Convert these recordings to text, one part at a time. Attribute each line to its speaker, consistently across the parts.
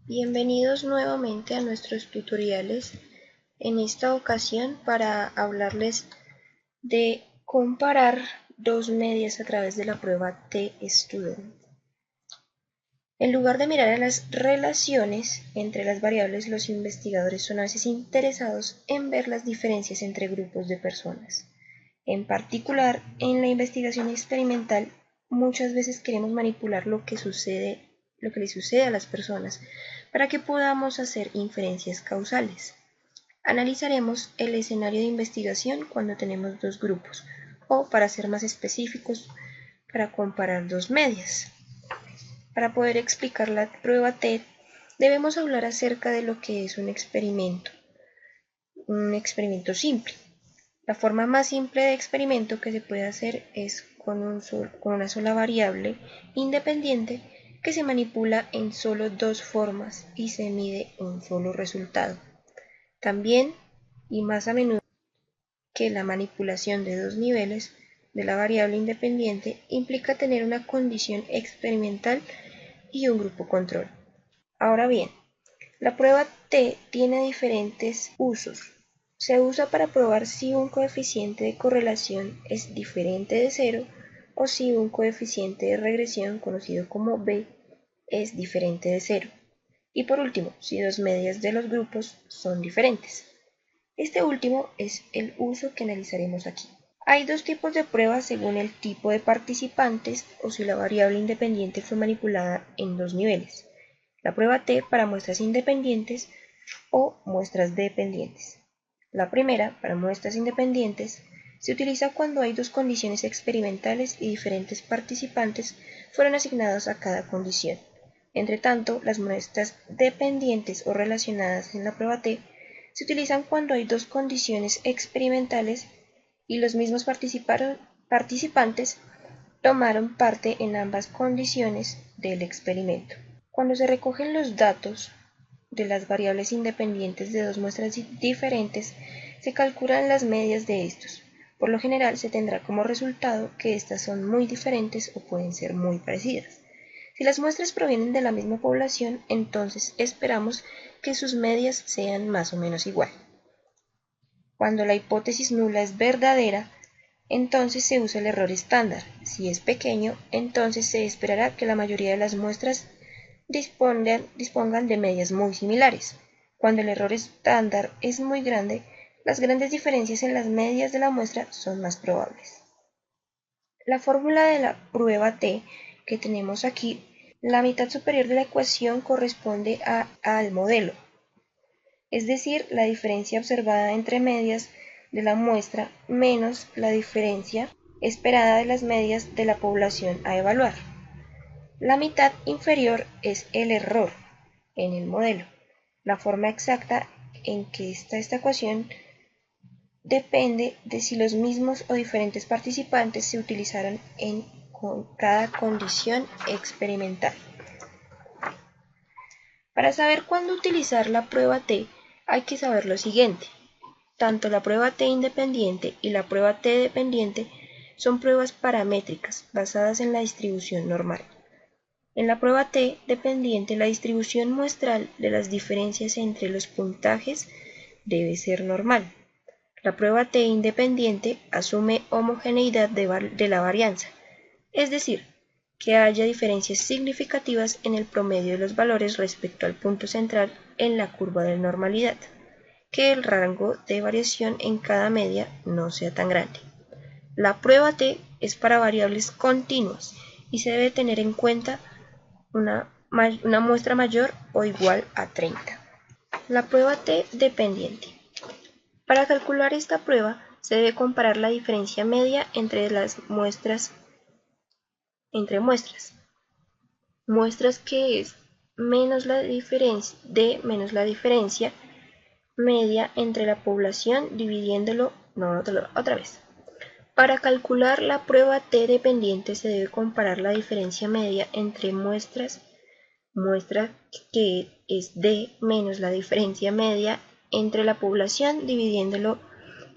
Speaker 1: Bienvenidos nuevamente a nuestros tutoriales, en esta ocasión para hablarles de comparar dos medias a través de la prueba T-Student. En lugar de mirar a las relaciones entre las variables, los investigadores son a veces interesados en ver las diferencias entre grupos de personas. En particular, en la investigación experimental, muchas veces queremos manipular lo que le sucede a las personas para que podamos hacer inferencias causales. Analizaremos el escenario de investigación cuando tenemos dos grupos, o para ser más específicos, para comparar dos medias. Para poder explicar la prueba TED, debemos hablar acerca de lo que es un experimento simple. La forma más simple de experimento que se puede hacer es con una sola variable independiente que se manipula en solo dos formas y se mide un solo resultado. También, y más a menudo que la manipulación de dos niveles de la variable independiente, implica tener una condición experimental y un grupo control. Ahora bien, la prueba T tiene diferentes usos. Se usa para probar si un coeficiente de correlación es diferente de 0 o si un coeficiente de regresión, conocido como B, es diferente de 0. Y por último, si dos medias de los grupos son diferentes. Este último es el uso que analizaremos aquí. Hay dos tipos de pruebas según el tipo de participantes o si la variable independiente fue manipulada en dos niveles. La prueba T para muestras independientes o muestras dependientes. La primera, para muestras independientes, se utiliza cuando hay dos condiciones experimentales y diferentes participantes fueron asignados a cada condición. Entre tanto, las muestras dependientes o relacionadas en la prueba T se utilizan cuando hay dos condiciones experimentales y los mismos participantes tomaron parte en ambas condiciones del experimento. Cuando se recogen los datos de las variables independientes de dos muestras diferentes, se calculan las medias de estos. Por lo general se tendrá como resultado que estas son muy diferentes o pueden ser muy parecidas. Si las muestras provienen de la misma población, entonces esperamos que sus medias sean más o menos igual. Cuando la hipótesis nula es verdadera, entonces se usa el error estándar. Si es pequeño, entonces se esperará que la mayoría de las muestras dispongan de medias muy similares. Cuando el error estándar es muy grande, las grandes diferencias en las medias de la muestra son más probables. La fórmula de la prueba T que tenemos aquí, la mitad superior de la ecuación corresponde al modelo, es decir, la diferencia observada entre medias de la muestra menos la diferencia esperada de las medias de la población a evaluar. La mitad inferior es el error en el modelo. La forma exacta en que está esta ecuación depende de si los mismos o diferentes participantes se utilizaron en cada condición experimental. Para saber cuándo utilizar la prueba T, hay que saber lo siguiente. Tanto la prueba T independiente y la prueba T dependiente son pruebas paramétricas basadas en la distribución normal. En la prueba T dependiente, la distribución muestral de las diferencias entre los puntajes debe ser normal. La prueba T independiente asume homogeneidad de la varianza, es decir, que haya diferencias significativas en el promedio de los valores respecto al punto central en la curva de normalidad, que el rango de variación en cada media no sea tan grande. La prueba T es para variables continuas y se debe tener en cuenta una muestra mayor o igual a 30. La prueba T dependiente. Para calcular esta prueba se debe comparar la diferencia media entre muestras que es menos la diferencia media entre la población dividiéndolo, otra vez. Para calcular la prueba T dependiente se debe comparar la diferencia media entre muestra que es D menos la diferencia media entre la población dividiéndolo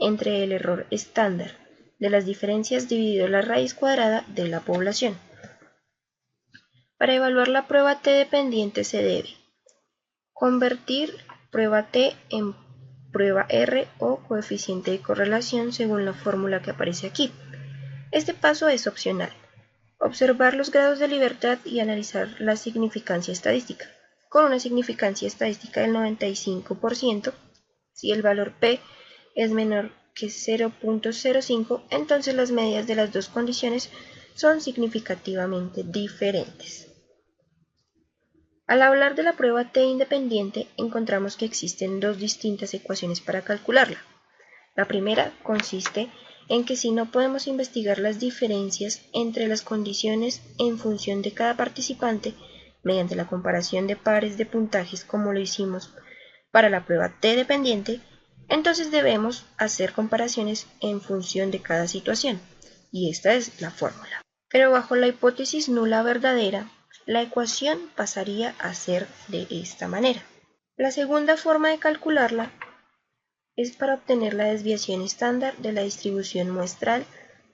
Speaker 1: entre el error estándar de las diferencias dividido la raíz cuadrada de la población. Para evaluar la prueba T dependiente se debe Convertir prueba T en prueba R o coeficiente de correlación según la fórmula que aparece aquí. Este paso es opcional. Observar los grados de libertad y analizar la significancia estadística. Con una significancia estadística del 95%, si el valor P es menor que 0.05, entonces las medidas de las dos condiciones son significativamente diferentes. Al hablar de la prueba T independiente, encontramos que existen dos distintas ecuaciones para calcularla. La primera consiste en que si no podemos investigar las diferencias entre las condiciones en función de cada participante mediante la comparación de pares de puntajes como lo hicimos para la prueba T dependiente, entonces debemos hacer comparaciones en función de cada situación, y esta es la fórmula. Pero bajo la hipótesis nula verdadera, la ecuación pasaría a ser de esta manera. La segunda forma de calcularla es para obtener la desviación estándar de la distribución muestral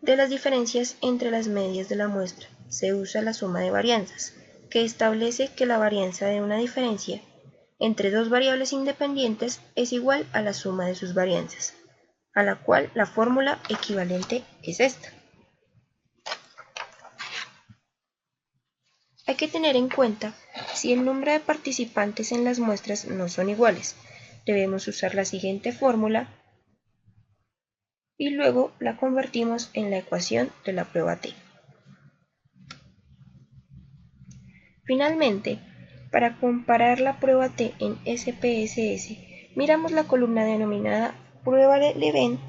Speaker 1: de las diferencias entre las medias de la muestra. Se usa la suma de varianzas, que establece que la varianza de una diferencia entre dos variables independientes es igual a la suma de sus varianzas, a la cual la fórmula equivalente es esta. Hay que tener en cuenta si el número de participantes en las muestras no son iguales. Debemos usar la siguiente fórmula y luego la convertimos en la ecuación de la prueba T. Finalmente, para comparar la prueba T en SPSS, miramos la columna denominada prueba de Leven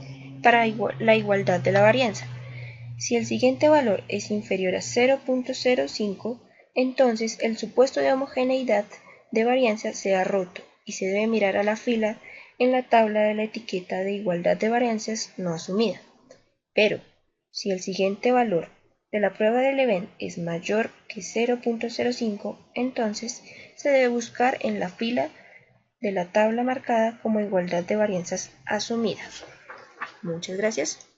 Speaker 1: para la igualdad de la varianza. Si el siguiente valor es inferior a 0.05, entonces el supuesto de homogeneidad de varianza se ha roto y se debe mirar a la fila en la tabla de la etiqueta de igualdad de varianzas no asumida. Pero, si el siguiente valor de la prueba de Leven es mayor que 0.05, entonces se debe buscar en la fila de la tabla marcada como igualdad de varianzas asumida. Muchas gracias.